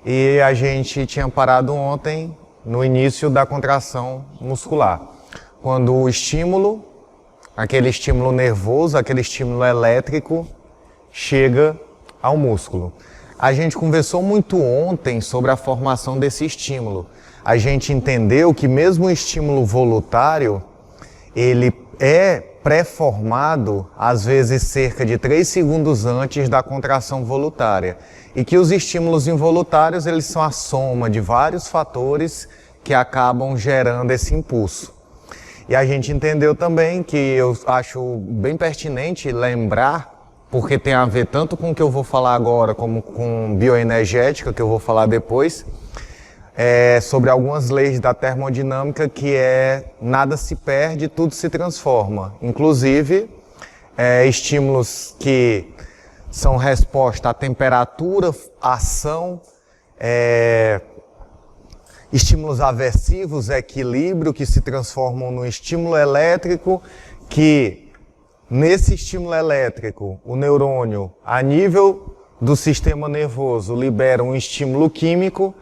E a gente tinha parado ontem no início da contração muscular. Quando o estímulo, aquele estímulo nervoso, aquele estímulo elétrico, chega ao músculo. A gente conversou muito ontem sobre a formação desse estímulo. A gente entendeu que mesmo o estímulo voluntário, ele é pré-formado, às vezes cerca de 3 segundos antes da contração voluntária. E que os estímulos involuntários, eles são a soma de vários fatores que acabam gerando esse impulso. E a gente entendeu também que eu acho bem pertinente lembrar, porque tem a ver tanto com o que eu vou falar agora, como com bioenergética, que eu vou falar depois, sobre algumas leis da termodinâmica, que nada se perde, tudo se transforma. Inclusive, estímulos que são resposta à temperatura, ação, estímulos aversivos, equilíbrio, que se transformam no estímulo elétrico, que nesse estímulo elétrico, o neurônio, a nível do sistema nervoso, libera um estímulo químico,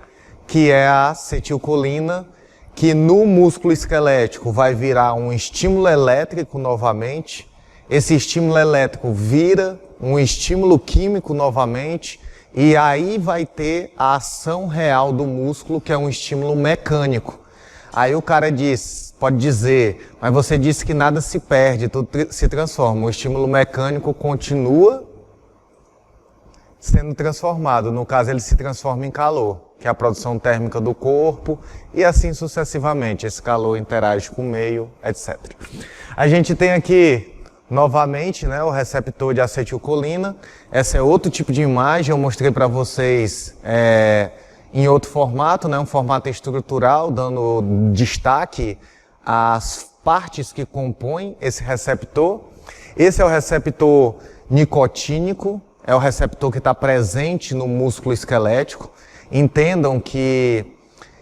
que é a acetilcolina, que no músculo esquelético vai virar um estímulo elétrico novamente. Esse estímulo elétrico vira um estímulo químico novamente, e aí vai ter a ação real do músculo, que é um estímulo mecânico. Aí o cara pode dizer, mas você disse que nada se perde, tudo se transforma. O estímulo mecânico continua sendo transformado. No caso, ele se transforma em calor, que é a produção térmica do corpo, e assim sucessivamente. Esse calor interage com o meio, etc. A gente tem aqui, novamente, o receptor de acetilcolina. Esse é outro tipo de imagem, eu mostrei para vocês em outro formato, um formato estrutural, dando destaque às partes que compõem esse receptor. Esse é o receptor nicotínico, é o receptor que está presente no músculo esquelético. Entendam que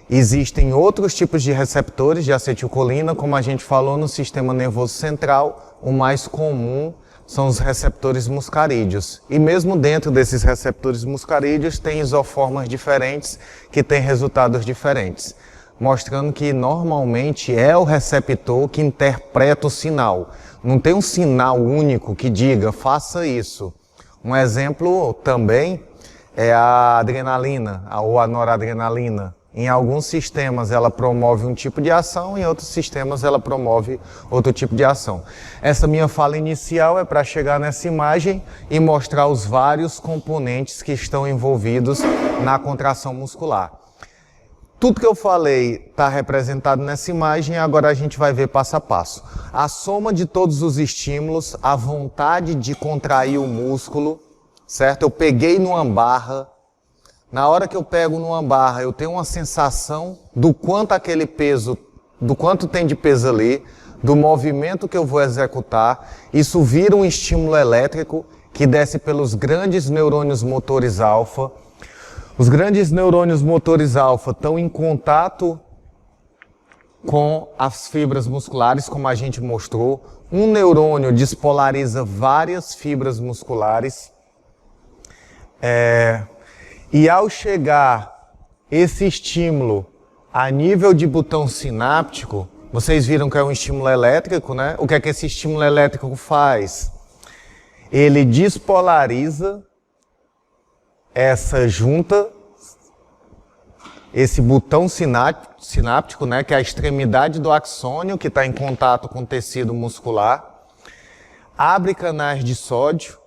existem outros tipos de receptores de acetilcolina, como a gente falou no sistema nervoso central. O mais comum são os receptores muscarídeos. E mesmo dentro desses receptores muscarídeos tem isoformas diferentes que têm resultados diferentes, mostrando que normalmente é o receptor que interpreta o sinal. Não tem um sinal único que diga, faça isso. Um exemplo também é a adrenalina ou a noradrenalina. Em alguns sistemas ela promove um tipo de ação, em outros sistemas ela promove outro tipo de ação. Essa minha fala inicial é para chegar nessa imagem e mostrar os vários componentes que estão envolvidos na contração muscular. Tudo que eu falei está representado nessa imagem e agora a gente vai ver passo a passo. A soma de todos os estímulos, a vontade de contrair o músculo, certo? Eu peguei numa barra. Na hora que eu pego numa barra, eu tenho uma sensação do quanto aquele peso, do quanto tem de peso ali, do movimento que eu vou executar. Isso vira um estímulo elétrico que desce pelos grandes neurônios motores alfa. Os grandes neurônios motores alfa estão em contato com as fibras musculares, como a gente mostrou. Um neurônio despolariza várias fibras musculares. E ao chegar esse estímulo a nível de botão sináptico, vocês viram que é um estímulo elétrico, né? O que é que esse estímulo elétrico faz? Ele despolariza essa junta, esse botão sináptico, né? Que é a extremidade do axônio, que está em contato com o tecido muscular, abre canais de sódio.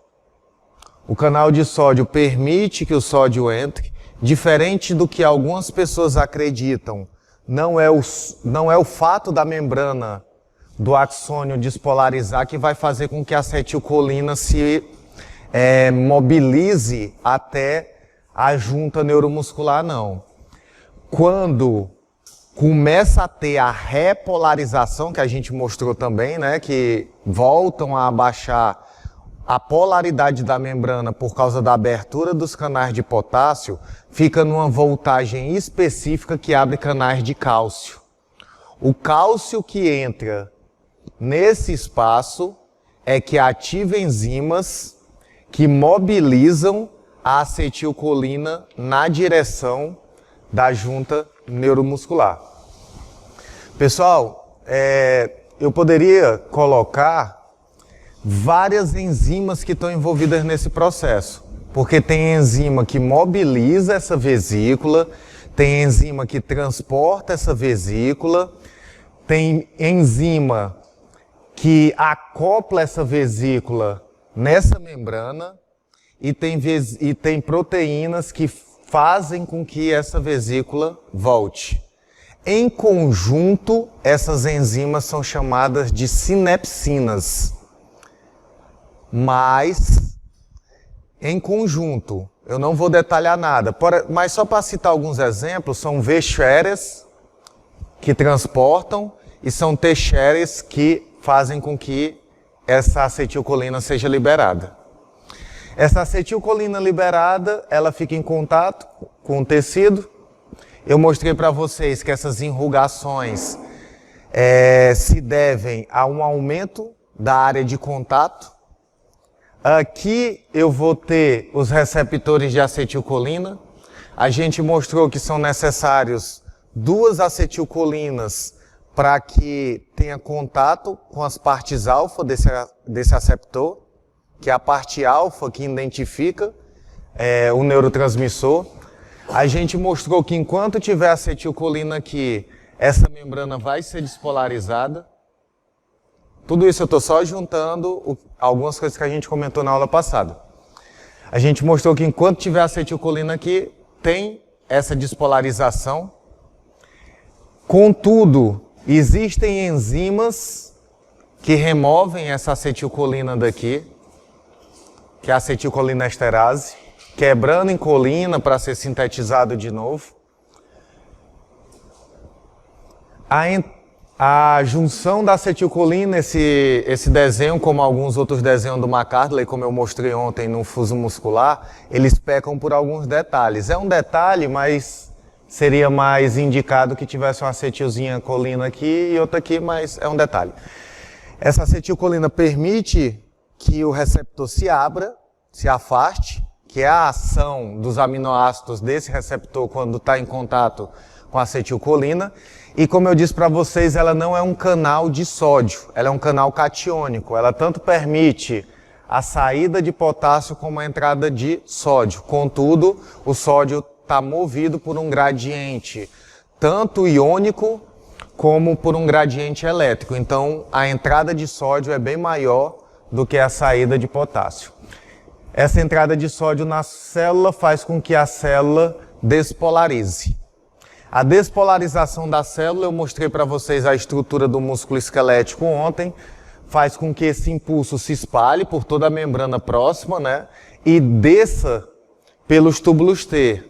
O canal de sódio permite que o sódio entre, diferente do que algumas pessoas acreditam. Não é o fato da membrana do axônio despolarizar que vai fazer com que a acetilcolina se mobilize até a junta neuromuscular, não. Quando começa a ter a repolarização, que a gente mostrou também, né, que voltam a abaixar a polaridade da membrana por causa da abertura dos canais de potássio, fica numa voltagem específica que abre canais de cálcio. O cálcio que entra nesse espaço é que ativa enzimas que mobilizam a acetilcolina na direção da junta neuromuscular. Pessoal, eu poderia colocar várias enzimas que estão envolvidas nesse processo, porque tem enzima que mobiliza essa vesícula, tem enzima que transporta essa vesícula, tem enzima que acopla essa vesícula nessa membrana e tem proteínas que fazem com que essa vesícula volte. Em conjunto, essas enzimas são chamadas de sinepsinas. Mas, em conjunto, eu não vou detalhar nada, mas só para citar alguns exemplos, são V-shares que transportam e são T-shares que fazem com que essa acetilcolina seja liberada. Essa acetilcolina liberada, ela fica em contato com o tecido. Eu mostrei para vocês que essas enrugações se devem a um aumento da área de contato. Aqui eu vou ter os receptores de acetilcolina. A gente mostrou que são necessários 2 acetilcolinas para que tenha contato com as partes alfa desse receptor, que é a parte alfa que identifica o neurotransmissor. A gente mostrou que enquanto tiver acetilcolina aqui, essa membrana vai ser despolarizada. Tudo isso eu estou só juntando algumas coisas que a gente comentou na aula passada. A gente mostrou que enquanto tiver acetilcolina aqui, tem essa despolarização. Contudo, existem enzimas que removem essa acetilcolina daqui, que é a acetilcolinesterase, quebrando em colina para ser sintetizado de novo. A junção da acetilcolina, esse desenho, como alguns outros desenhos do McArdley, como eu mostrei ontem no fuso muscular, eles pecam por alguns detalhes. É um detalhe, mas seria mais indicado que tivesse uma acetilcolina aqui e outra aqui, mas é um detalhe. Essa acetilcolina permite que o receptor se abra, se afaste, que é a ação dos aminoácidos desse receptor quando está em contato com a acetilcolina. E como eu disse para vocês, ela não é um canal de sódio, ela é um canal catiônico. Ela tanto permite a saída de potássio como a entrada de sódio. Contudo, o sódio está movido por um gradiente tanto iônico como por um gradiente elétrico. Então, a entrada de sódio é bem maior do que a saída de potássio. Essa entrada de sódio na célula faz com que a célula despolarize. A despolarização da célula, eu mostrei para vocês a estrutura do músculo esquelético ontem, faz com que esse impulso se espalhe por toda a membrana próxima, né? E desça pelos túbulos T.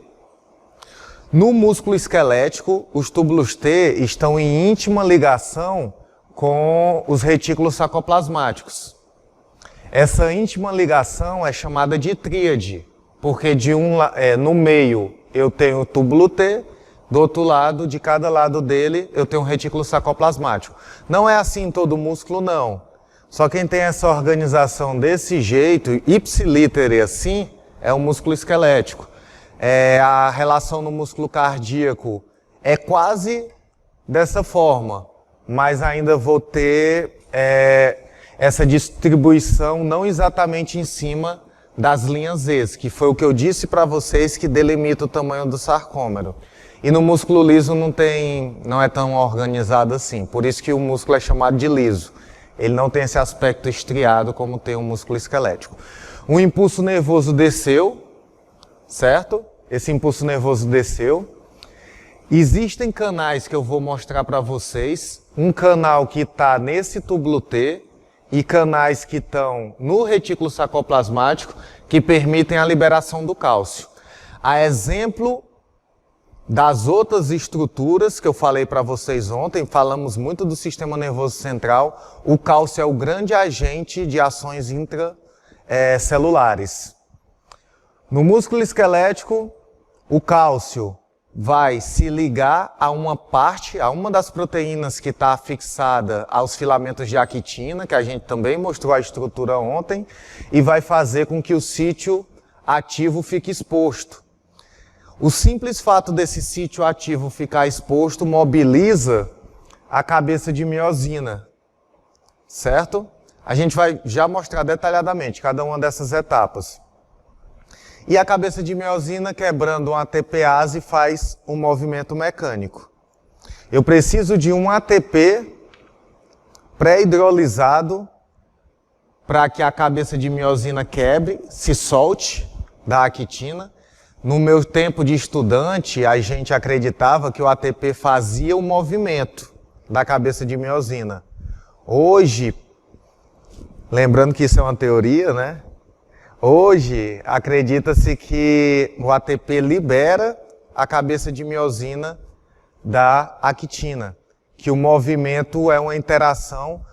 No músculo esquelético, os túbulos T estão em íntima ligação com os retículos sarcoplasmáticos. Essa íntima ligação é chamada de tríade, porque no meio eu tenho o túbulo T, do outro lado, de cada lado dele, eu tenho um retículo sarcoplasmático. Não é assim em todo músculo, não. Só quem tem essa organização desse jeito, ipsilítere assim, é o músculo esquelético. A relação no músculo cardíaco é quase dessa forma, mas ainda vou ter essa distribuição não exatamente em cima das linhas Z, que foi o que eu disse para vocês que delimita o tamanho do sarcômero. E no músculo liso não é tão organizado assim, por isso que o músculo é chamado de liso. Ele não tem esse aspecto estriado como tem o músculo esquelético. O impulso nervoso desceu, certo? Esse impulso nervoso desceu. Existem canais que eu vou mostrar para vocês. Um canal que está nesse túbulo T e canais que estão no retículo sarcoplasmático que permitem a liberação do cálcio. A exemplo das outras estruturas que eu falei para vocês ontem, falamos muito do sistema nervoso central, o cálcio é o grande agente de ações intracelulares. No músculo esquelético, o cálcio vai se ligar a uma das proteínas que está fixada aos filamentos de actina, que a gente também mostrou a estrutura ontem, e vai fazer com que o sítio ativo fica exposto. O simples fato desse sítio ativo ficar exposto mobiliza a cabeça de miosina, certo? A gente vai já mostrar detalhadamente cada uma dessas etapas. E a cabeça de miosina, quebrando um ATPase, faz um movimento mecânico. Eu preciso de um ATP pré-hidrolisado para que a cabeça de miosina quebre, se solte da actina. No meu tempo de estudante, a gente acreditava que o ATP fazia o movimento da cabeça de miosina. Hoje, lembrando que isso é uma teoria, né? Hoje, acredita-se que o ATP libera a cabeça de miosina da actina, que o movimento é uma interação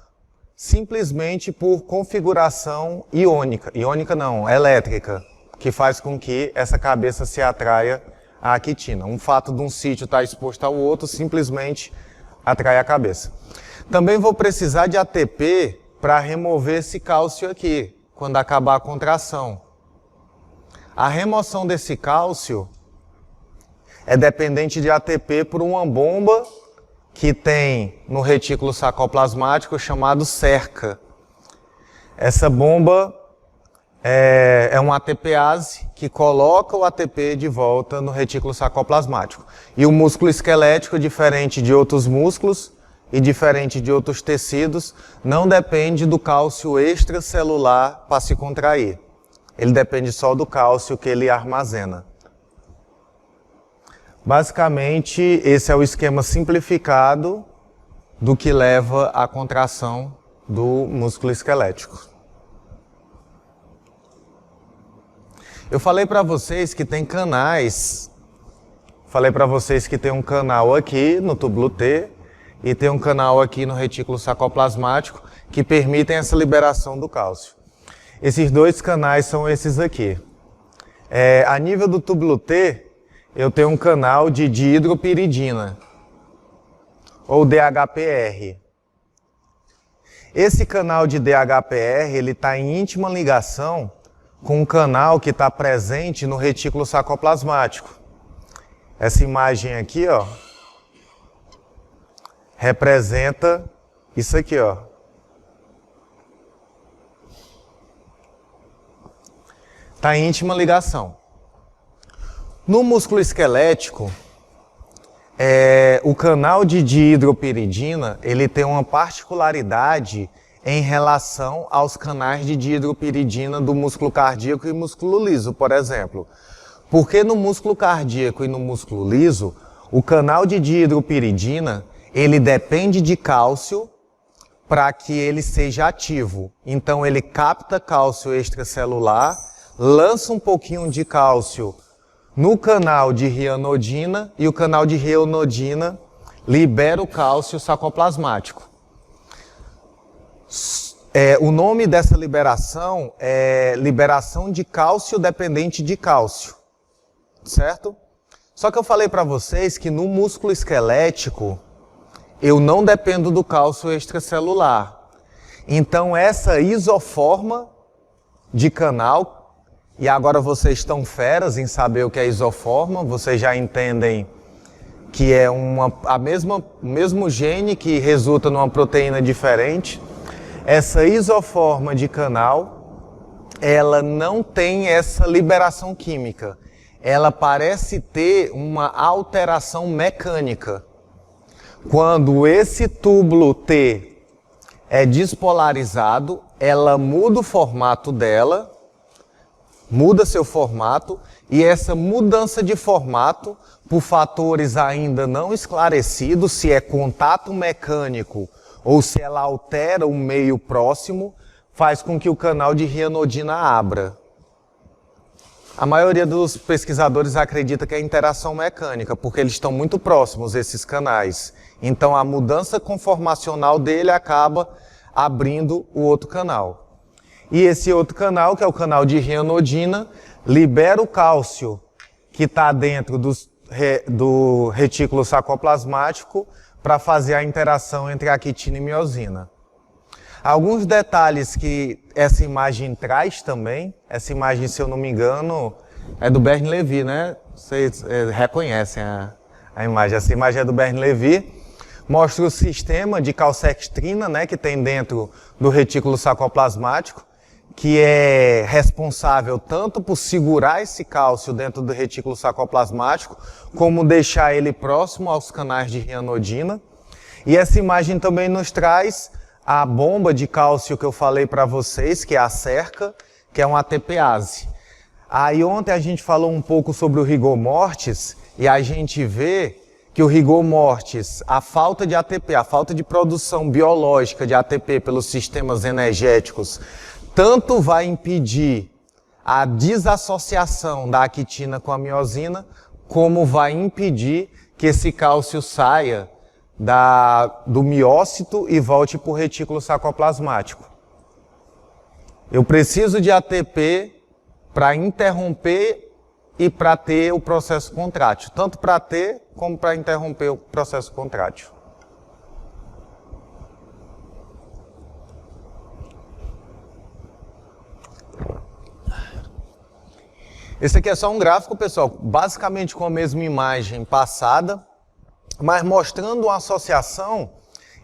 simplesmente por configuração iônica. Iônica não, elétrica, que faz com que essa cabeça se atraia à actina. Um fato de um sítio estar exposto ao outro simplesmente atrai a cabeça. Também vou precisar de ATP para remover esse cálcio aqui, quando acabar a contração. A remoção desse cálcio é dependente de ATP por uma bomba que tem no retículo sarcoplasmático chamado cerca. Essa bomba é um ATPase que coloca o ATP de volta no retículo sarcoplasmático. E o músculo esquelético, diferente de outros músculos e diferente de outros tecidos, não depende do cálcio extracelular para se contrair. Ele depende só do cálcio que ele armazena. Basicamente, esse é o esquema simplificado do que leva à contração do músculo esquelético. Eu falei para vocês que tem canais, falei para vocês que tem um canal aqui no túbulo T e tem um canal aqui no retículo sarcoplasmático que permitem essa liberação do cálcio. Esses dois canais são esses aqui. A nível do túbulo T, eu tenho um canal de dihidropiridina, ou DHPR. Esse canal de DHPR, ele está em íntima ligação com um canal que está presente no retículo sarcoplasmático. Essa imagem aqui, ó, representa isso aqui, ó. Está em íntima ligação. No músculo esquelético, o canal de dihidropiridina, ele tem uma particularidade em relação aos canais de dihidropiridina do músculo cardíaco e músculo liso, por exemplo. Porque no músculo cardíaco e no músculo liso, o canal de dihidropiridina, ele depende de cálcio para que ele seja ativo. Então ele capta cálcio extracelular, lança um pouquinho de cálcio no canal de rianodina e o canal de rianodina libera o cálcio sarcoplasmático. O nome dessa liberação é liberação de cálcio dependente de cálcio, certo? Só que eu falei para vocês que no músculo esquelético eu não dependo do cálcio extracelular. Então essa isoforma de canal, e agora vocês estão feras em saber o que é isoforma, vocês já entendem que é o mesmo gene que resulta numa proteína diferente. Essa isoforma de canal, ela não tem essa liberação química. Ela parece ter uma alteração mecânica. Quando esse túbulo T é despolarizado, ela muda o formato dela, muda seu formato, e essa mudança de formato, por fatores ainda não esclarecidos, se é contato mecânico ou se ela altera o meio próximo, faz com que o canal de rianodina abra. A maioria dos pesquisadores acredita que é interação mecânica, porque eles estão muito próximos, esses canais. Então a mudança conformacional dele acaba abrindo o outro canal. E esse outro canal, que é o canal de rianodina, libera o cálcio que está dentro do retículo sarcoplasmático para fazer a interação entre actina e miosina. Alguns detalhes que essa imagem traz também, essa imagem, se eu não me engano, é do Bernie Levy, né? Vocês reconhecem a imagem. Essa imagem é do Bernie Levy. Mostra o sistema de calcextrina, né, que tem dentro do retículo sarcoplasmático, que é responsável tanto por segurar esse cálcio dentro do retículo sarcoplasmático, como deixar ele próximo aos canais de rianodina. E essa imagem também nos traz a bomba de cálcio que eu falei para vocês, que é a cerca, que é uma ATPase. Aí ontem a gente falou um pouco sobre o rigor mortis, e a gente vê que o rigor mortis, a falta de ATP, a falta de produção biológica de ATP pelos sistemas energéticos, tanto vai impedir a desassociação da actina com a miosina, como vai impedir que esse cálcio saia do miócito e volte para o retículo sarcoplasmático. Eu preciso de ATP para interromper e para ter o processo contrátil, tanto para ter como para interromper o processo contrátil. Esse aqui é só um gráfico, pessoal, basicamente com a mesma imagem passada, mas mostrando uma associação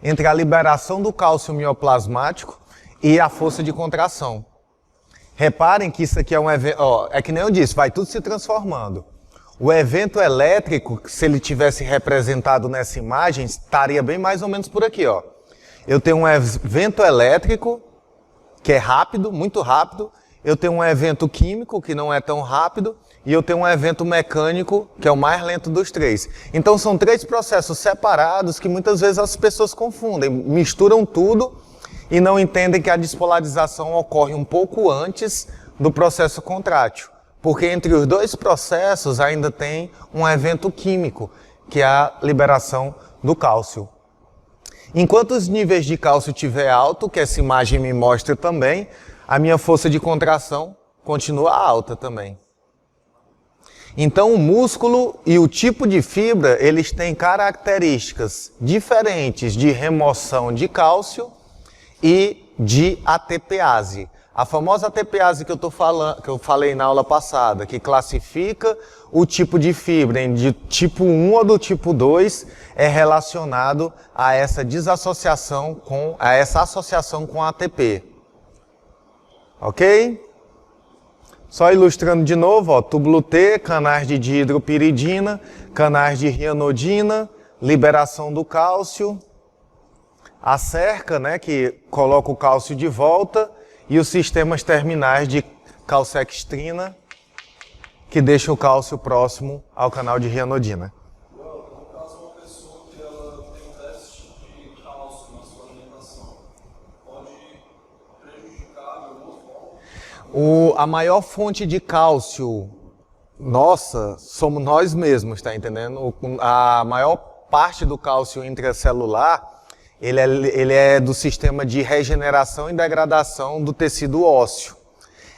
entre a liberação do cálcio mioplasmático e a força de contração. Reparem que isso aqui é um evento, é que nem eu disse, vai tudo se transformando. O evento elétrico, se ele tivesse representado nessa imagem, estaria bem mais ou menos por aqui, ó. Eu tenho um evento elétrico, que é rápido, muito rápido. Eu tenho um evento químico, que não é tão rápido. E eu tenho um evento mecânico, que é o mais lento dos três. Então são três processos separados que muitas vezes as pessoas confundem, misturam tudo e não entendem que a despolarização ocorre um pouco antes do processo contrátil. Porque entre os dois processos ainda tem um evento químico, que é a liberação do cálcio. Enquanto os níveis de cálcio estiver alto, que essa imagem me mostra também, a minha força de contração continua alta também. Então o músculo e o tipo de fibra, eles têm características diferentes de remoção de cálcio e de ATPase. A famosa ATPase que eu falei na aula passada, que classifica o tipo de fibra de tipo 1 ou do tipo 2, é relacionado a essa desassociação a essa associação com a ATP. Ok? Só ilustrando de novo, ó, túbulo T, canais de dihidropiridina, canais de rianodina, liberação do cálcio, a cerca, né, que coloca o cálcio de volta, e os sistemas terminais de calcextrina, que deixa o cálcio próximo ao canal de rianodina. No caso, uma pessoa que ela tem um déficit de cálcio na sua alimentação, pode prejudicar de alguma forma? A maior fonte de cálcio nossa somos nós mesmos, tá entendendo? A maior parte do cálcio intracelular, ele é do sistema de regeneração e degradação do tecido ósseo.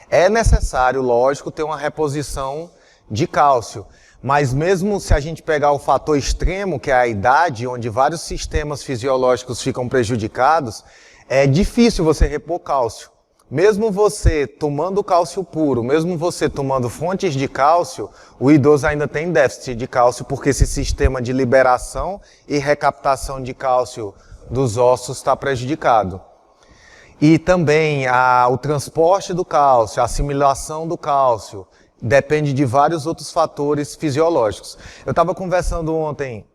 É necessário, lógico, ter uma reposição de cálcio, mas mesmo se a gente pegar o fator extremo, que é a idade, onde vários sistemas fisiológicos ficam prejudicados, é difícil você repor cálcio. Mesmo você tomando cálcio puro, mesmo você tomando fontes de cálcio, o idoso ainda tem déficit de cálcio, porque esse sistema de liberação e recaptação de cálcio dos ossos está prejudicado. E também o transporte do cálcio, a assimilação do cálcio, depende de vários outros fatores fisiológicos. Eu estava conversando ontem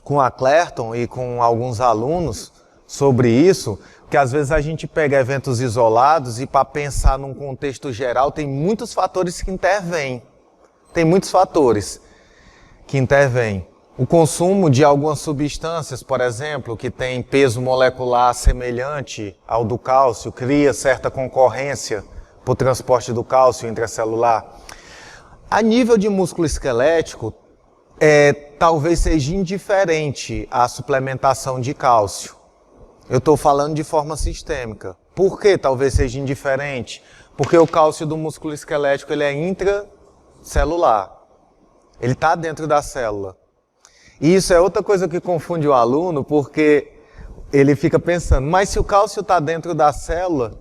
com a Clerton e com alguns alunos sobre isso, que às vezes a gente pega eventos isolados e para pensar num contexto geral tem muitos fatores que intervêm. Tem muitos fatores que intervêm. O consumo de algumas substâncias, por exemplo, que tem peso molecular semelhante ao do cálcio, cria certa concorrência para o transporte do cálcio intracelular. A nível de músculo esquelético, talvez seja indiferente a suplementação de cálcio. Eu estou falando de forma sistêmica. Por que talvez seja indiferente? Porque o cálcio do músculo esquelético ele é intracelular. Ele está dentro da célula. E isso é outra coisa que confunde o aluno, porque ele fica pensando, mas se o cálcio está dentro da célula,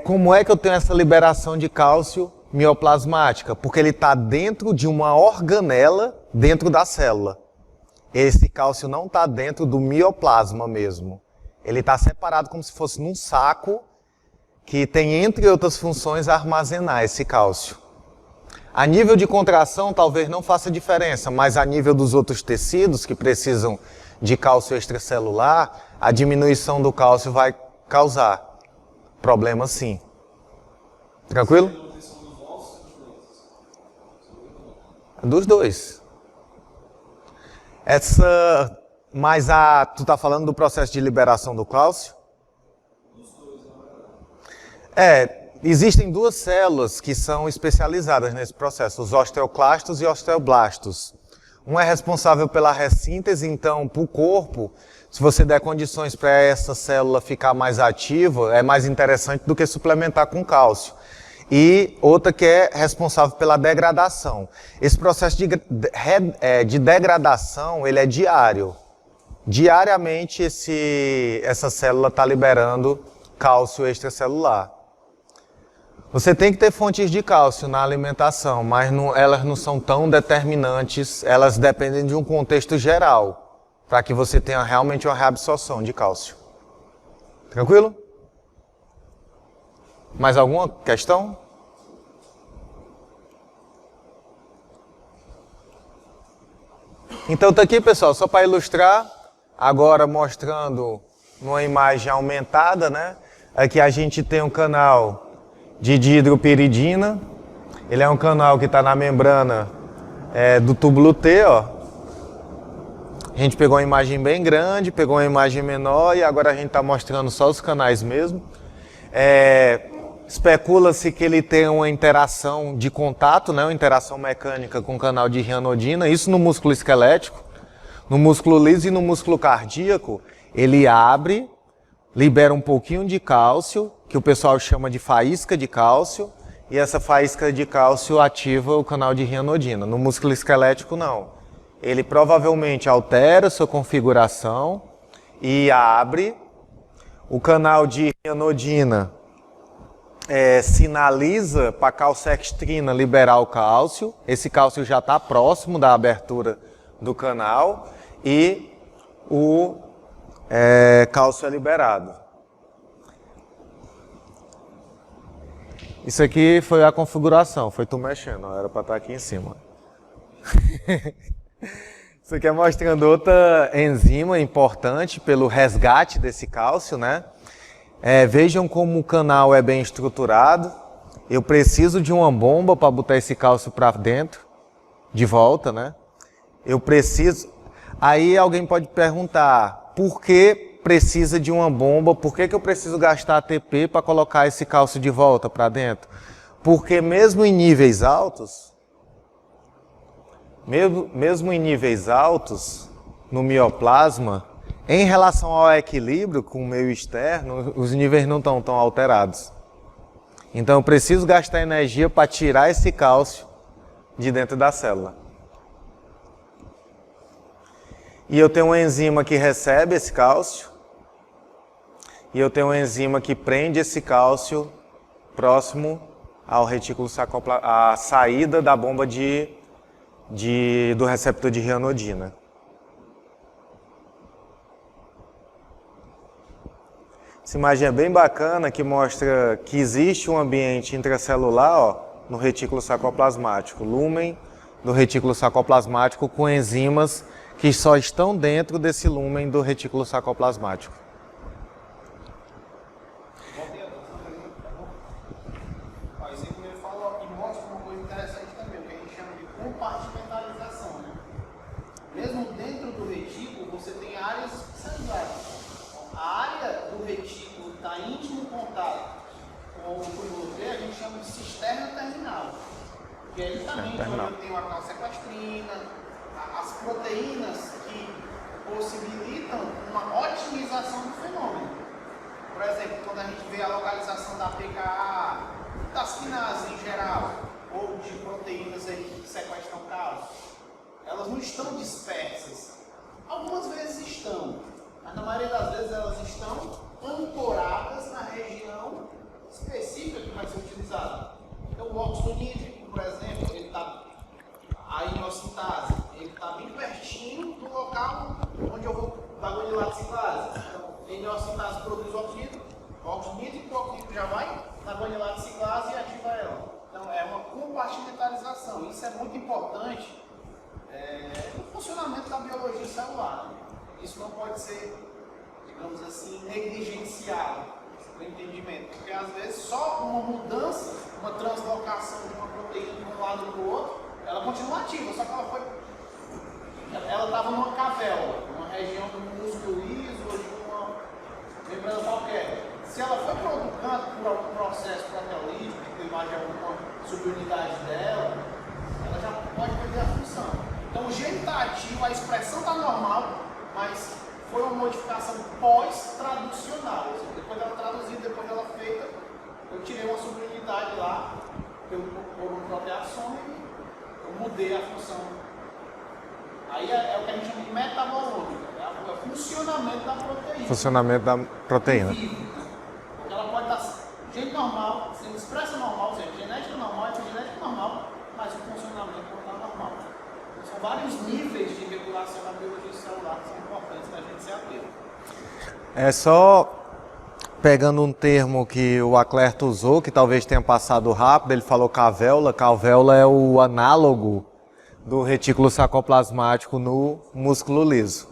como é que eu tenho essa liberação de cálcio mioplasmática? Porque ele está dentro de uma organela dentro da célula. Esse cálcio não está dentro do mioplasma mesmo. Ele está separado como se fosse num saco que tem, entre outras funções, armazenar esse cálcio. A nível de contração talvez não faça diferença, mas a nível dos outros tecidos que precisam de cálcio extracelular, a diminuição do cálcio vai causar problema sim. Tranquilo? Dos dois. Tu tá falando do processo de liberação do cálcio? Existem duas células que são especializadas nesse processo, os osteoclastos e osteoblastos. Um é responsável pela ressíntese, então, para o corpo, se você der condições para essa célula ficar mais ativa, é mais interessante do que suplementar com cálcio. E outra que é responsável pela degradação. Esse processo de degradação, ele é diário. Diariamente, essa célula está liberando cálcio extracelular. Você tem que ter fontes de cálcio na alimentação, mas elas não são tão determinantes, elas dependem de um contexto geral, para que você tenha realmente uma reabsorção de cálcio. Tranquilo? Mais alguma questão? Então tá aqui, pessoal, só para ilustrar, agora mostrando numa imagem aumentada, né? Aqui a gente tem um canal de dihidropiridina, ele é um canal que está na membrana do túbulo T, ó. A gente pegou uma imagem bem grande, pegou uma imagem menor e agora a gente está mostrando só os canais mesmo. Especula-se que ele tem uma interação de contato, né, uma interação mecânica com o canal de rhianodina, isso no músculo esquelético, no músculo liso e no músculo cardíaco, ele abre, libera um pouquinho de cálcio, que o pessoal chama de faísca de cálcio, e essa faísca de cálcio ativa o canal de rhianodina. No músculo esquelético, não. Ele provavelmente altera sua configuração e abre. O canal de rhianodina sinaliza para a calcextrina liberar o cálcio. Esse cálcio já está próximo da abertura do canal e o cálcio é liberado. Isso aqui foi a configuração, foi tu mexendo, não era para estar aqui em cima. Isso aqui é mostrando outra enzima importante pelo resgate desse cálcio, né? Vejam como o canal é bem estruturado. Eu preciso de uma bomba para botar esse cálcio para dentro, de volta, né? Eu preciso... Aí alguém pode perguntar, por que precisa de uma bomba? Por que eu preciso gastar ATP para colocar esse cálcio de volta para dentro? Porque mesmo em níveis altos, no mioplasma, em relação ao equilíbrio com o meio externo, os níveis não estão tão alterados. Então eu preciso gastar energia para tirar esse cálcio de dentro da célula. E eu tenho uma enzima que recebe esse cálcio, e eu tenho uma enzima que prende esse cálcio próximo ao retículo sacoplasmático, à saída da bomba do receptor de rhianodina. Essa imagem é bem bacana, que mostra que existe um ambiente intracelular, ó, no retículo sacoplasmático, lúmen do retículo sacoplasmático com enzimas que só estão dentro desse lúmen do retículo sacoplasmático. O exemplo que ele falou e mostra uma coisa interessante também, o que a gente chama de compartimentalização, né? Mesmo dentro do retículo, você tem áreas especializadas. A área do retículo está em íntimo contato com o túbulo T, a gente chama de cisterna terminal. Que aí também eu tenho a calcsequestrina, as proteínas que possibilitam uma otimização do fenômeno. Por exemplo, quando a gente vê a localização da PKA, das quinases em geral, ou de proteínas aí que sequestram cálcio, elas não estão dispersas. Algumas vezes estão, Mas na maioria das vezes elas estão ancoradas na região específica que vai ser utilizada. Então o óxido nítrico, por exemplo, ele está, a iniocintase, ele está bem pertinho do local onde eu vou da guanilate ciclase. Então, a iniocintase produz óxido nítrico, o óxido já vai na guanilate ciclase e ativa ela. Então é uma compartimentalização. Isso é muito importante no funcionamento da biologia celular. Isso não pode ser, digamos assim, negligenciado no entendimento, porque às vezes só uma mudança, uma translocação de uma proteína de um lado para o outro, ela continua ativa, só que ela estava numa cavéola, numa região do músculo liso ou de uma membrana qualquer. Se ela foi para outro canto por algum processo proteolítico, que imagem alguma subunidade dela, ela já pode perder a função. Então o gene está ativo, a expressão está normal, mas foi uma modificação pós-traducional. Ou seja, depois dela traduzida, depois dela feita, eu tirei uma subunidade lá, por um proteassoma e eu mudei a função. Aí é o que a gente chama de metabolômica, é o funcionamento da proteína. Funcionamento da proteína. Porque ela pode estar gene normal, sendo expressa normal, ou seja, genética normal, genética normal, mas o funcionamento não está normal. São vários níveis de regulação da biologia celular que são importantes para a gente se ater. É só pegando um termo que o Aclerto usou, que talvez tenha passado rápido, ele falou cavéola. Cavéola é o análogo do retículo sarcoplasmático no músculo liso.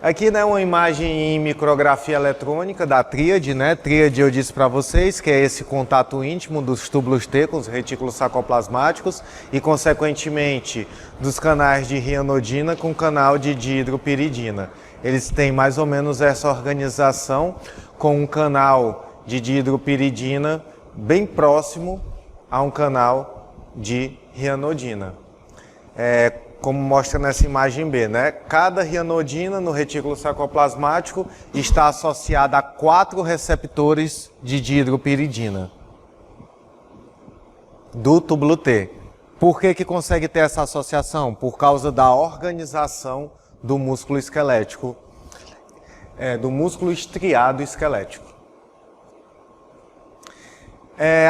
Aqui, né, uma imagem em micrografia eletrônica da tríade, né? Tríade eu disse para vocês que é esse contato íntimo dos túbulos T com os retículos sarcoplasmáticos e, consequentemente, dos canais de rianodina com o canal de dihidropiridina. Eles têm mais ou menos essa organização com um canal de dihidropiridina bem próximo a um canal de rianodina. Como mostra nessa imagem B, né? Cada rianodina no retículo sarcoplasmático está associada a 4 receptores de dihidropiridina do túbulo T. Por que consegue ter essa associação? Por causa da organização do músculo esquelético, do músculo estriado esquelético.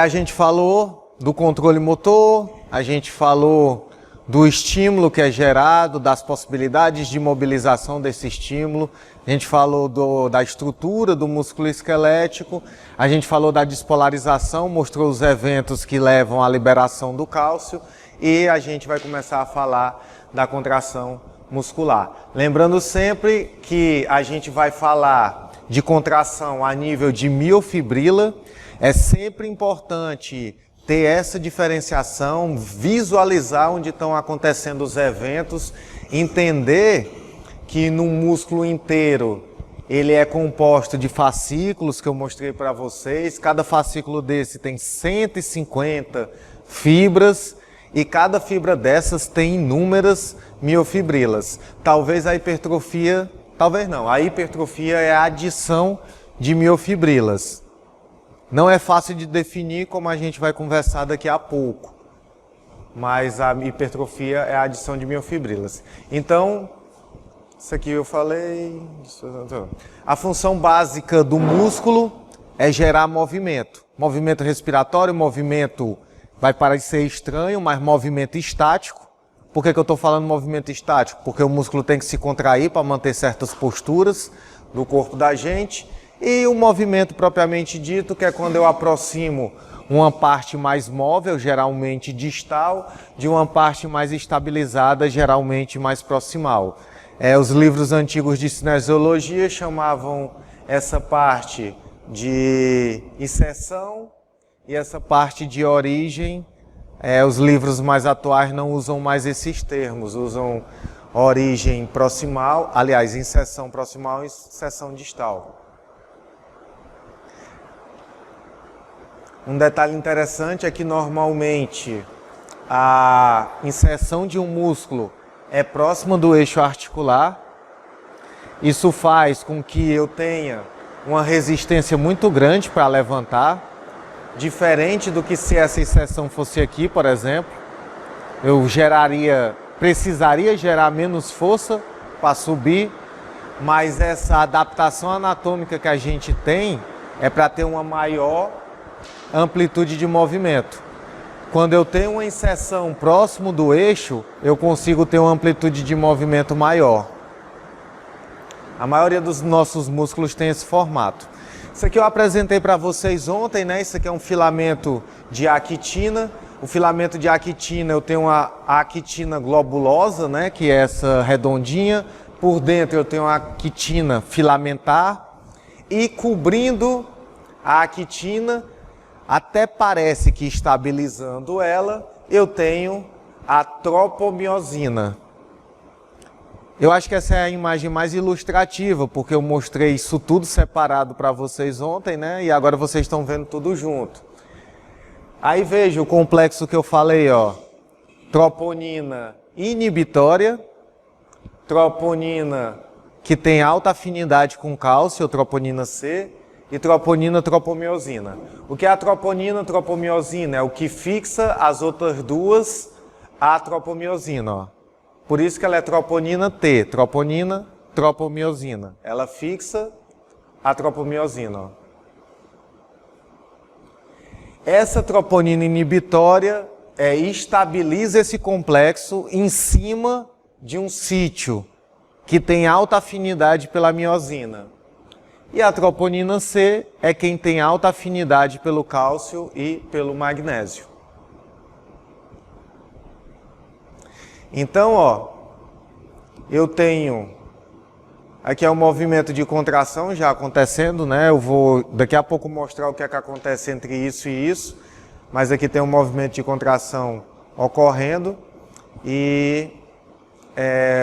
A gente falou do controle motor, a gente falou do estímulo que é gerado, das possibilidades de mobilização desse estímulo, a gente falou da estrutura do músculo esquelético, a gente falou da despolarização, mostrou os eventos que levam à liberação do cálcio e a gente vai começar a falar da contração muscular. Lembrando sempre que a gente vai falar de contração a nível de miofibrila, é sempre importante ter essa diferenciação, visualizar onde estão acontecendo os eventos, entender que no músculo inteiro ele é composto de fascículos que eu mostrei para vocês. Cada fascículo desse tem 150 fibras e cada fibra dessas tem inúmeras miofibrilas. Talvez a hipertrofia, talvez não, a hipertrofia é a adição de miofibrilas. Não é fácil de definir, como a gente vai conversar daqui a pouco, mas a hipertrofia é a adição de miofibrilas. Então, isso aqui eu falei. A função básica do músculo é gerar movimento. Movimento respiratório, movimento, vai parecer estranho, mas movimento estático. Por que eu estou falando movimento estático? Porque o músculo tem que se contrair para manter certas posturas do corpo da gente. E o movimento propriamente dito, que é quando eu aproximo uma parte mais móvel, geralmente distal, de uma parte mais estabilizada, geralmente mais proximal. Os livros antigos de cinesiologia chamavam essa parte de inserção e essa parte de origem. Os livros mais atuais não usam mais esses termos, usam origem proximal, aliás, inserção proximal e inserção distal. Um detalhe interessante é que normalmente a inserção de um músculo é próxima do eixo articular. Isso faz com que eu tenha uma resistência muito grande para levantar, diferente do que se essa inserção fosse aqui, por exemplo. Eu precisaria gerar menos força para subir mas essa adaptação anatômica que a gente tem é para ter uma maior amplitude de movimento. Quando eu tenho uma inserção próximo do eixo, eu consigo ter uma amplitude de movimento maior. A maioria dos nossos músculos tem esse formato. Isso aqui eu apresentei para vocês ontem, né? Isso aqui é um filamento de actina. O filamento de actina, eu tenho a actina globulosa, né? Que é essa redondinha. Por dentro eu tenho a actina filamentar. E cobrindo a actina, até parece que estabilizando ela, eu tenho a tropomiosina. Eu acho que essa é a imagem mais ilustrativa, porque eu mostrei isso tudo separado para vocês ontem, né? E agora vocês estão vendo tudo junto. Aí veja o complexo que eu falei, ó. Troponina inibitória, troponina que tem alta afinidade com cálcio, troponina C, e troponina tropomiosina. O que é a troponina tropomiosina? É o que fixa as outras duas à tropomiosina, ó. Por isso que ela é troponina T, troponina tropomiosina. Ela fixa a tropomiosina, ó. Essa troponina inibitória estabiliza esse complexo em cima de um sítio que tem alta afinidade pela miosina. E a troponina C é quem tem alta afinidade pelo cálcio e pelo magnésio. Então, ó, eu tenho... Aqui é um movimento de contração já acontecendo, né? Eu vou daqui a pouco mostrar o que é que acontece entre isso e isso. Mas aqui tem um movimento de contração ocorrendo e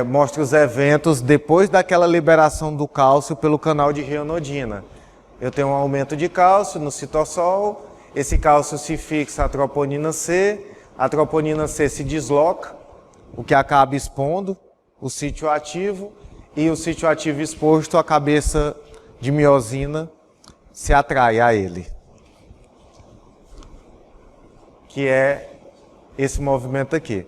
mostra os eventos depois daquela liberação do cálcio pelo canal de rionodina. Eu tenho um aumento de cálcio no citossol, esse cálcio se fixa à troponina C, a troponina C se desloca, o que acaba expondo o sítio ativo, e o sítio ativo exposto, a cabeça de miosina se atrai a ele. Que é esse movimento aqui.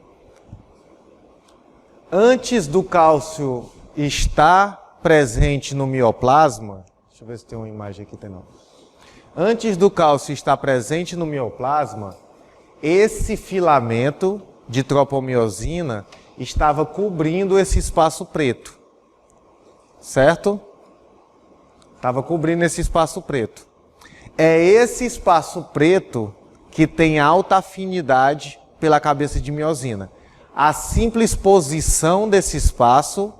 Antes do cálcio estar presente no mioplasma, deixa eu ver se tem uma imagem aqui, tem não. Antes do cálcio estar presente no mioplasma, esse filamento de tropomiosina estava cobrindo esse espaço preto, certo? Estava cobrindo esse espaço preto. É esse espaço preto que tem alta afinidade pela cabeça de miosina. A simples posição desse espaço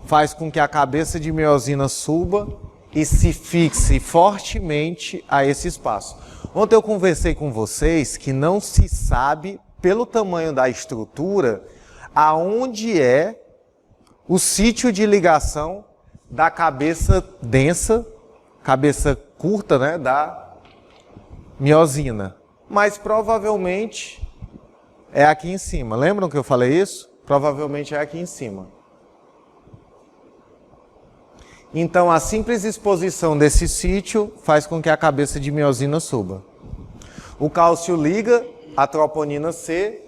faz com que a cabeça de miosina suba e se fixe fortemente a esse espaço. Ontem eu conversei com vocês que não se sabe, pelo tamanho da estrutura, aonde é o sítio de ligação da cabeça densa, cabeça curta, né, da miosina. Mas provavelmente é aqui em cima. Lembram que eu falei isso? Provavelmente é aqui em cima. Então, a simples exposição desse sítio faz com que a cabeça de miosina suba. O cálcio liga a troponina C.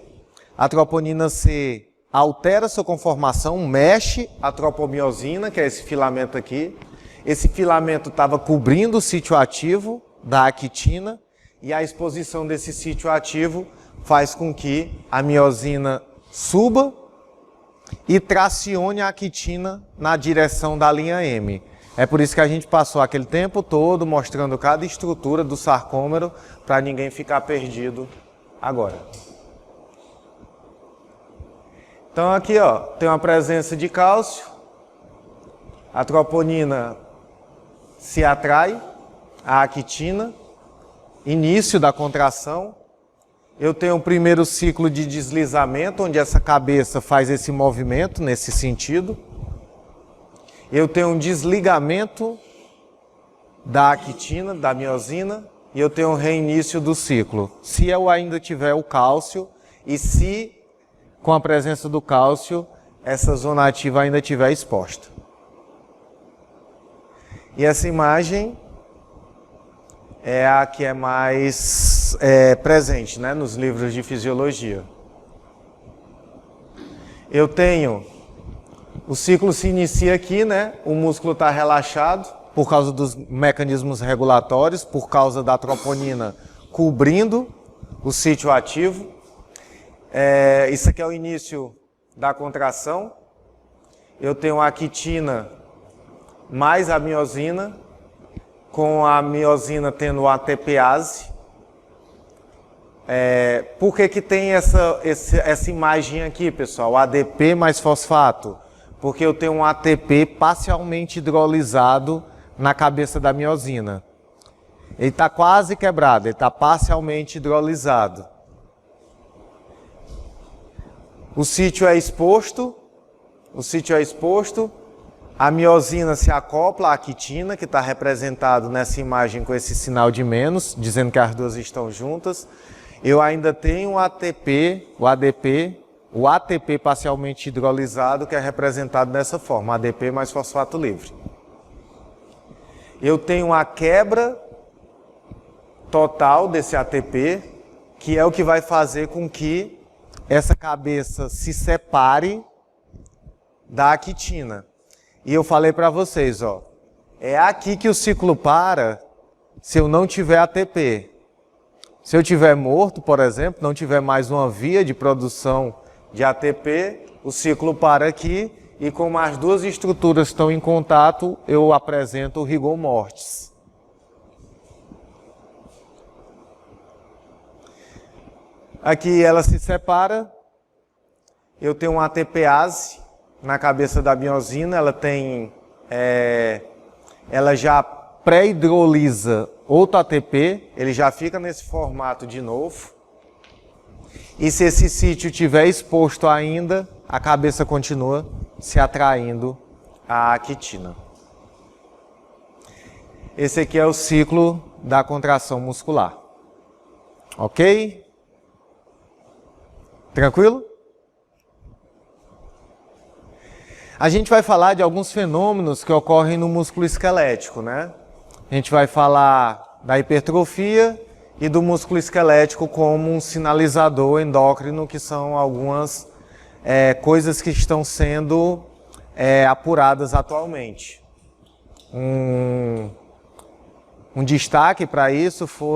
A troponina C altera sua conformação, mexe a tropomiosina, que é esse filamento aqui. Esse filamento estava cobrindo o sítio ativo da actina, e a exposição desse sítio ativo faz com que a miosina suba e tracione a actina na direção da linha M. É por isso que a gente passou aquele tempo todo mostrando cada estrutura do sarcômero para ninguém ficar perdido agora. Então aqui, ó, tem uma presença de cálcio, a troponina se atrai à actina, início da contração. Eu tenho o primeiro ciclo de deslizamento, onde essa cabeça faz esse movimento nesse sentido. Eu tenho um desligamento da actina, da miosina, e eu tenho um reinício do ciclo. Se eu ainda tiver o cálcio e se, com a presença do cálcio, essa zona ativa ainda estiver exposta. E essa imagem é a que é mais presente, né, nos livros de fisiologia. Eu tenho O ciclo se inicia aqui, né? O músculo está relaxado por causa dos mecanismos regulatórios, por causa da troponina cobrindo o sítio ativo. Isso aqui é o início da contração. Eu tenho a quitina mais a miosina, com a miosina tendo a ATPase. Por que tem essa imagem aqui, pessoal? ADP mais fosfato. Porque eu tenho um ATP parcialmente hidrolisado na cabeça da miosina. Ele está quase quebrado, ele está parcialmente hidrolisado. O sítio é exposto, a miosina se acopla à quitina, que está representado nessa imagem com esse sinal de menos, dizendo que as duas estão juntas. Eu ainda tenho o ATP, o ADP, o ATP parcialmente hidrolisado, que é representado dessa forma, ADP mais fosfato livre. Eu tenho a quebra total desse ATP, que é o que vai fazer com que essa cabeça se separe da quitina. E eu falei para vocês, ó, é aqui que o ciclo para se eu não tiver ATP. Se eu tiver morto, por exemplo, não tiver mais uma via de produção de ATP, o ciclo para aqui e como as duas estruturas estão em contato, eu apresento o rigor mortis. Aqui ela se separa, eu tenho um ATPase na cabeça da miosina, ela já pré-hidrolisa outro ATP, ele já fica nesse formato de novo. E se esse sítio estiver exposto ainda, a cabeça continua se atraindo à quitina. Esse aqui é o ciclo da contração muscular. Ok? Tranquilo? A gente vai falar de alguns fenômenos que ocorrem no músculo esquelético, né? A gente vai falar da hipertrofia e do músculo esquelético como um sinalizador endócrino, que são algumas coisas que estão sendo apuradas atualmente. Um destaque para isso foi